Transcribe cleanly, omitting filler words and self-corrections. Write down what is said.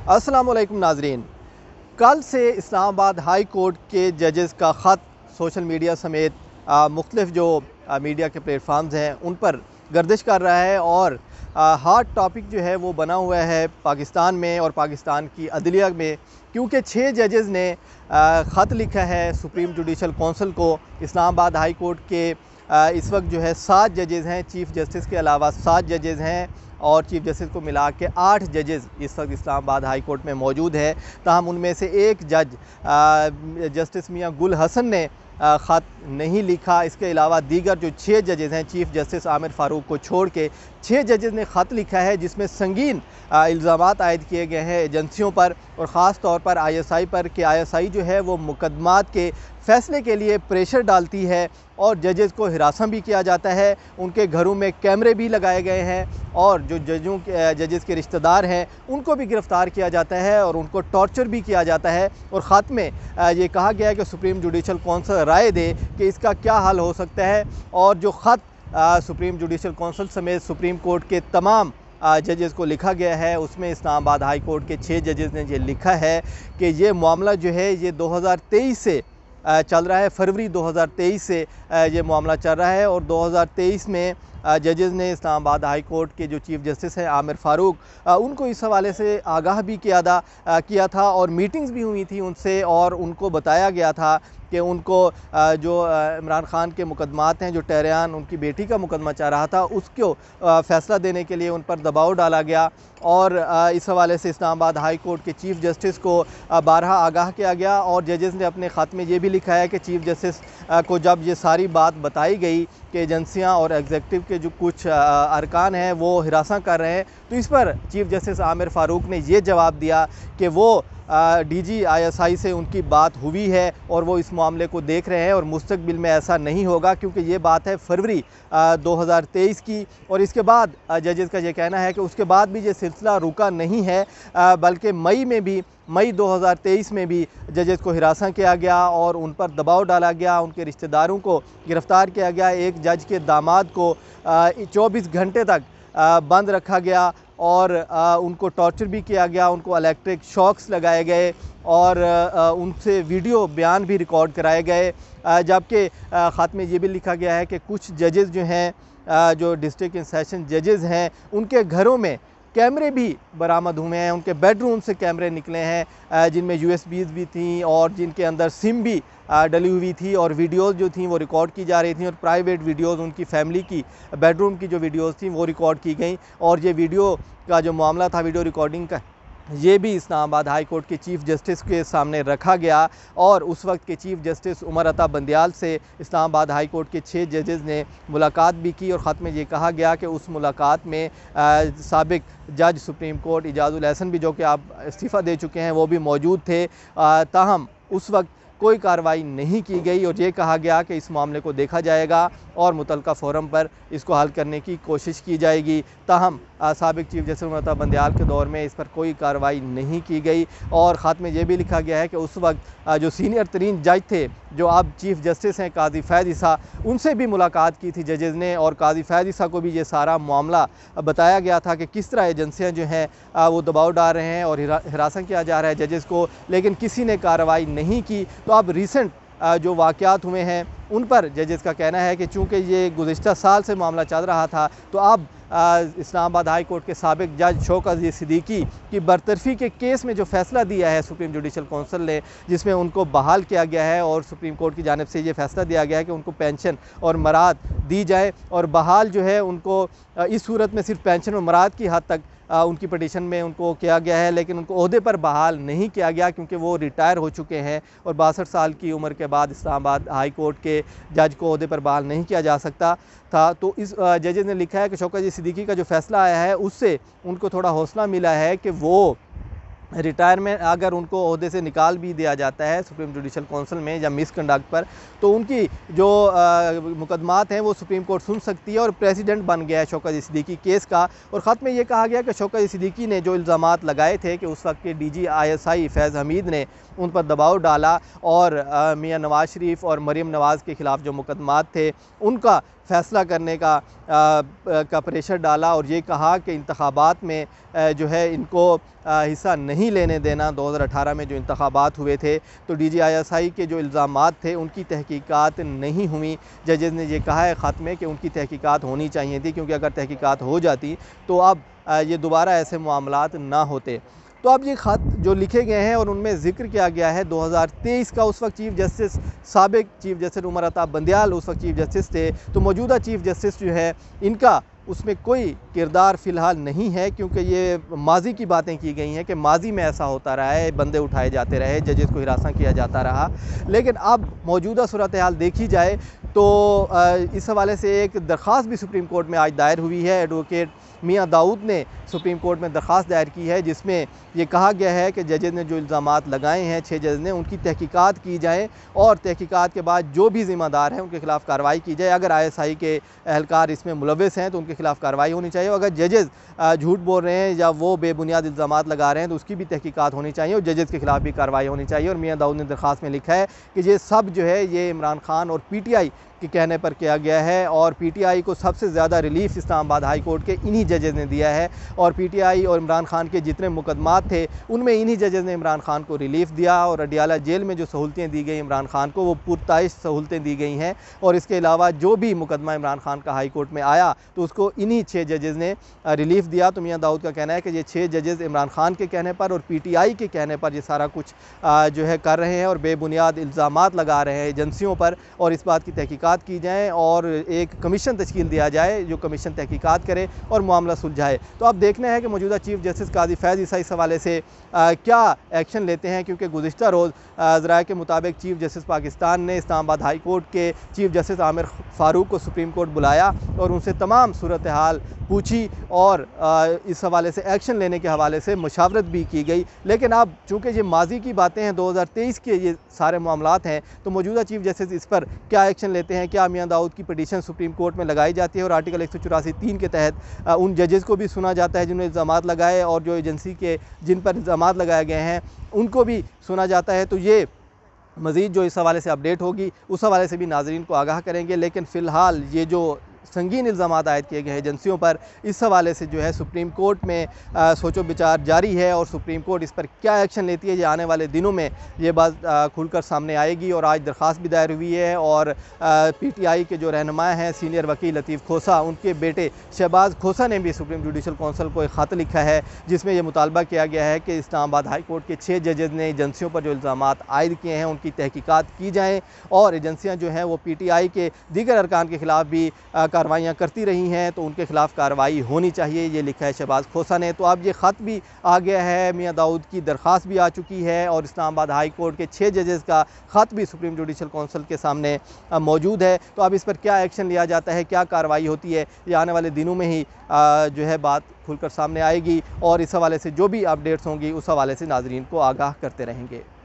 अस्सलामुअलैकुम नाजरीन। कल से इस्लामाबाद हाई कोर्ट के जजेस का ख़त सोशल मीडिया समेत मुख्तलिफ़ जो मीडिया के प्लेटफार्म्स हैं उन पर गर्दिश कर रहा है और हॉट टॉपिक जो है वो बना हुआ है पाकिस्तान में और पाकिस्तान की अदलिया में, क्योंकि 6 जजेस ने ख़त लिखा है सुप्रीम जुडिशल कौंसिल को। इस्लामाबाद हाई कोर्ट के इस वक्त जो है 7 जजेस हैं, चीफ़ जस्टिस के अलावा 7 जजेस हैं और चीफ़ जस्टिस को मिला के 8 जजेस इस वक्त इस्लामाबाद हाई कोर्ट में मौजूद है। ताहम उनमें से एक जज जस्टिस मियां गुल हसन ने ख़त नहीं लिखा। इसके अलावा दीगर जो 6 जजेस हैं, चीफ़ जस्टिस आमिर फ़ारूक को छोड़ के 6 जजेस ने ख़त लिखा है जिसमें संगीन इल्ज़ामात आयद किए गए हैं एजेंसियों पर और ख़ास तौर पर ISI पर कि ISI जो है वो मुकदमात के फ़ैसले के लिए प्रेशर डालती है और जजेस को हिरासत भी किया जाता है। उनके घरों में कैमरे भी लगाए गए हैं और जो जजेस के रिश्तेदार हैं उनको भी गिरफ़्तार किया जाता है और उनको टॉर्चर भी किया जाता है। और ख़त में ये कहा गया है कि सुप्रीम जुडिशल कौंसिल राय दे कि इसका क्या हल हो सकता है। और जो ख़त सुप्रीम जुडिशल कौंसिल समेत सुप्रीम कोर्ट के तमाम जजेस को लिखा गया है उसमें इस्लामाबाद हाई कोर्ट के 6 जजेस ने ये लिखा है कि ये मामला जो है ये 2023 से चल रहा है। फरवरी 2023 से ये मामला चल रहा है और 2023 में जजेस ने इस्लामाबाद हाई कोर्ट के जो चीफ़ जस्टिस हैं आमिर फ़ारूक उनको इस हवाले से आगाह भी किया था और मीटिंग्स भी हुई थी उनसे और उनको बताया गया था कि उनको जो इमरान ख़ान के मुकदमात हैं, जो टेहरान उनकी बेटी का मुकदमा चल रहा था उसको फ़ैसला देने के लिए उन पर दबाव डाला गया और इस हवाले से इस्लामाबाद हाई कोर्ट के चीफ़ जस्टिस को बारहा आगाह किया गया। और जजेस ने अपने ख़त में ये भी लिखा है कि चीफ़ जस्टिस को जब ये सारी बात बताई गई कि एजेंसियाँ और एग्जीक्यूटिव के जो कुछ अरकान हैं वो हिरासत कर रहे हैं, तो इस पर चीफ़ जस्टिस आमिर फ़ारूक ने ये जवाब दिया कि वो DG ISI से उनकी बात हुई है और वो इस मामले को देख रहे हैं और मुस्तकबिल में ऐसा नहीं होगा, क्योंकि ये बात है फरवरी 2023 की। और इसके बाद जजेस का ये कहना है कि उसके बाद भी ये सिलसिला रुका नहीं है, बल्कि मई 2023 में भी जजेस को हिरासत किया गया और उन पर दबाव डाला गया, उनके रिश्तेदारों को गिरफ़्तार किया गया। एक जज के दामाद को 24 घंटे तक बंद रखा गया और उनको टॉर्चर भी किया गया, उनको इलेक्ट्रिक शॉक्स लगाए गए और उनसे वीडियो बयान भी रिकॉर्ड कराए गए। जबकि ख़त में ये भी लिखा गया है कि कुछ जजेस जो हैं, जो डिस्ट्रिक्ट एंड सेशन जजेस हैं, उनके घरों में कैमरे भी बरामद हुए हैं, उनके बेडरूम से कैमरे निकले हैं जिनमें USBs भी थी और जिनके अंदर सिम भी डली हुई थी और वीडियोस जो थी वो रिकॉर्ड की जा रही थी और प्राइवेट वीडियोस उनकी फैमिली की बेडरूम की जो वीडियोस थी वो रिकॉर्ड की गई। और ये वीडियो का जो मामला था, वीडियो रिकॉर्डिंग का, ये भी इस्लामाबाद हाई कोर्ट के चीफ़ जस्टिस के सामने रखा गया और उस वक्त के चीफ़ जस्टिस उमर अता बंदियाल से इस्लामाबाद हाई कोर्ट के 6 जजेस ने मुलाकात भी की। और ख़त में ये कहा गया कि उस मुलाकात में साबिक जज सुप्रीम कोर्ट इजाज़ुल एहसन भी, जो कि आप इस्तीफ़ा दे चुके हैं, वो भी मौजूद थे। ताहम उस वक्त कोई कार्रवाई नहीं की गई और ये कहा गया कि इस मामले को देखा जाएगा और मुतलका फ़ोरम पर इसको हल करने की कोशिश की जाएगी। ताहम साबिक चीफ़ जस्टिस उमर अता बंदियाल के दौर में इस पर कोई कार्रवाई नहीं की गई। और ख़त में ये भी लिखा गया है कि उस वक्त जो सीनियर तरीन जज थे, जो अब चीफ़ जस्टिस हैं काजी फैज़ ईसा, उनसे भी मुलाकात की थी जजेस ने और काजी फैज़ ईसा को भी ये सारा मामला बताया गया था कि किस तरह एजेंसियाँ जो हैं वो दबाव डाल रहे हैं और हिरासत किया जा रहा है जजेस को, लेकिन किसी ने कार्रवाई नहीं की। तो अब रिसेंट जो वाक़यात हुए हैं उन पर जजेस का कहना है कि चूँकि ये गुज़िश्ता साल से मामला चल रहा था, तो अब इस्लामाबाद हाई कोर्ट के साबिक जज शौकत अज़ीज़ सिद्दीकी की बरतरफ़ी के केस में जो फ़ैसला दिया है सुप्रीम जुडिशल कौंसिल ने, जिसमें उनको बहाल किया गया है और सुप्रीम कोर्ट की जानिब से ये फ़ैसला दिया गया है कि उनको पेंशन और मराद दी जाए और बहाल जो है उनको इस सूरत में सिर्फ पेंशन और मराद की हद तक उनकी पटिशन में उनको किया गया है, लेकिन उनको ओहदे पर बहाल नहीं किया गया क्योंकि वो रिटायर हो चुके हैं और 62 साल की उम्र के बाद इस्लामाबाद हाई कोर्ट के जज को ओहदे पर बहाल नहीं किया जा सकता था। तो इस जजेस ने लिखा है कि शौकत अज़ीज़ सिद्दीकी का जो फ़ैसला आया है उससे उनको थोड़ा हौसला मिला है कि वो रिटायरमेंट, अगर उनको ओहदे से निकाल भी दिया जाता है सुप्रीम जुडिशल कौंसिल में या मिसकंडक्ट पर, तो उनकी जो मुकदमात हैं वो सुप्रीम कोर्ट सुन सकती है और प्रेसिडेंट बन गया है शौकत अज़ीज़ सिद्दीकी केस का। और ख़त में ये कहा गया कि शौकत अज़ीज़ सिद्दीकी ने जो इल्ज़ामात लगाए थे कि उस वक्त के DG ISI फैज़ हमीद ने उन पर दबाव डाला और मियाँ नवाज़ शरीफ और मरीम नवाज़ के ख़िलाफ़ जो मुकदमात थे उनका फ़ैसला करने का प्रेशर डाला और ये कहा कि इंतखाबात में जो है इनको हिस्सा नहीं लेने देना। 2018 में जो इंतखाबात हुए थे तो DGISI के जो इल्ज़ामात थे उनकी तहकीकात नहीं हुई। जजेज़ ने ये कहा है ख़त में कि उनकी तहकीकात होनी चाहिए थी, क्योंकि अगर तहकीकात हो जाती तो अब ये दोबारा ऐसे मामलात ना होते। तो अब ये ख़त जो लिखे गए हैं और उनमें ज़िक्र किया गया है 2023 का, उस वक्त चीफ़ जस्टिस साबिक़ चीफ़ जस्टिस उमर अताब बंदियाल उस वक्त चीफ़ जस्टिस थे, तो मौजूदा चीफ़ जस्टिस जो है इनका उसमें कोई किरदार फ़िलहाल नहीं है, क्योंकि ये माजी की बातें की गई हैं कि माजी में ऐसा होता रहा है, बंदे उठाए जाते रहे, जजेस को हिरासत किया जाता रहा। लेकिन अब मौजूदा सूरत हाल देखी जाए तो इस हवाले से एक दरख्वास्त भी सुप्रीम कोर्ट में आज दायर हुई है। एडवोकेट मियां दाऊद ने सुप्रीम कोर्ट में दरख्वास्त दायर की है, जिसमें ये कहा गया है कि जजेज़ ने जो इल्ज़ामात लगाए हैं 6 जज ने, उनकी तहकीकात की जाए और तहकीकात के बाद जो भी ज़िम्मेदार हैं उनके खिलाफ़ कार्रवाई की जाए। अगर ISI के एहलकार इसमें मुलव्वस हैं तो उनके खिलाफ़ कार्रवाई होनी चाहिए। अगर जजेज़ झूठ बोल रहे हैं या वो बेबुनियाद इल्ज़ामात लगा रहे हैं तो उसकी भी तहकीकात होनी चाहिए और जजेज़ के खिलाफ़ भी कार्रवाई होनी चाहिए। और मियां दाऊद ने दरख्वास्त में लिखा है कि ये सब जो है ये इमरान खान और PTI के कहने पर किया गया है और PTI को सबसे ज़्यादा रिलीफ इस्लामाबाद हाई कोर्ट के इन्हीं जजेज़ ने दिया है और PTI और इमरान खान के जितने मुकदमात थे उनमें इन्हीं जजेज़ ने इमरान खान को रिलीफ दिया और अडियाला जेल में जो सहूलतें दी गई इमरान खान को वो पुरताइश सहूलतें दी गई हैं। और इसके अलावा जो भी मुकदमा इमरान खान का हाई कोर्ट में आया तो उसको इन्हीं 6 जजेज़ ने रिलीफ दिया। तो मियां दाऊद का कहना है कि ये 6 जजेज़ इमरान खान के कहने पर और PTI के कहने पर ये सारा कुछ जो है कर रहे हैं और बेबुनियाद इल्ज़ामात लगा रहे हैं एजेंसियों पर, और इस बात की तहकीकात की जाए और एक कमीशन तश्कील दिया जाए जो कमीशन तहकीकात करे और मामला सुलझाए। तो अब देखना है कि मौजूदा चीफ़ जस्टिस काजी फैज़ ईसा इस हवाले से क्या एक्शन लेते हैं, क्योंकि गुज़िश्ता रोज़ ज़राए के मुताबिक चीफ़ जस्टिस पाकिस्तान ने इस्लामाबाद हाई कोर्ट के चीफ़ जस्टिस आमिर फ़ारूक को सुप्रीम कोर्ट बुलाया और उनसे तमाम सूरत हाल पूछी और इस हवाले से एक्शन लेने के हवाले से मशावरत भी की गई। लेकिन अब चूँकि ये माजी की बातें हैं, 2023 के ये सारे मामलात हैं, तो मौजूदा चीफ़ जस्टिस इस पर क्या एक्शन लेते हैं। क्या मियां दाऊद की पिटीशन सुप्रीम कोर्ट में लगाई जाती है और आर्टिकल 184(3) के तहत उन जजेज़ को भी सुना जाता है जिन्होंने इल्ज़ामात लगाए और जो एजेंसी के जिन पर इल्ज़ामात लगाए गए हैं उनको भी सुना जाता है। तो ये मज़ीद जो इस हवाले से अपडेट होगी उस हवाले से भी नाज़रीन को आगाह करेंगे। लेकिन फ़िलहाल ये जो संगीन इल्ज़ामात आयद किए गए एजेंसियों पर, इस हवाले से जो है सुप्रीम कोर्ट में सोचो विचार जारी है और सुप्रीम कोर्ट इस पर क्या एक्शन लेती है ये आने वाले दिनों में ये बात खुलकर सामने आएगी। और आज दरख्वास्त भी दायर हुई है और PTI के जो रहनुमा हैं सीनियर वकील लतीफ़ खोसा, उनके बेटे शहबाज खोसा ने भी सुप्रीम जुडिशल कौंसिल को एक ख़त लिखा है जिसमें यह मुतालबा किया गया है कि इस्लामाबाद हाई कोर्ट के 6 जजेज़ ने एजेंसियों पर जो इल्ज़ामात आयद किए हैं उनकी तहकीकात की जाएँ और एजेंसियाँ जो हैं वो PTI के दीगर अरकान के ख़िलाफ़ भी कार्रवाइयाँ करती रही हैं तो उनके खिलाफ़ कार्रवाई होनी चाहिए, ये लिखा है शहबाज खोसा ने। तो अब ये ख़त भी आ गया है, मियां दाऊद की दरख्वास्त भी आ चुकी है और इस्लामाबाद हाई कोर्ट के 6 जजेज़ का ख़त भी सुप्रीम जुडिशल कौंसिल के सामने मौजूद है। तो अब इस पर क्या एक्शन लिया जाता है, क्या कार्रवाई होती है, ये आने वाले दिनों में ही जो है बात खुलकर सामने आएगी और इस हवाले से जो भी अपडेट्स होंगी उस हवाले से नाज़रीन को आगाह करते रहेंगे।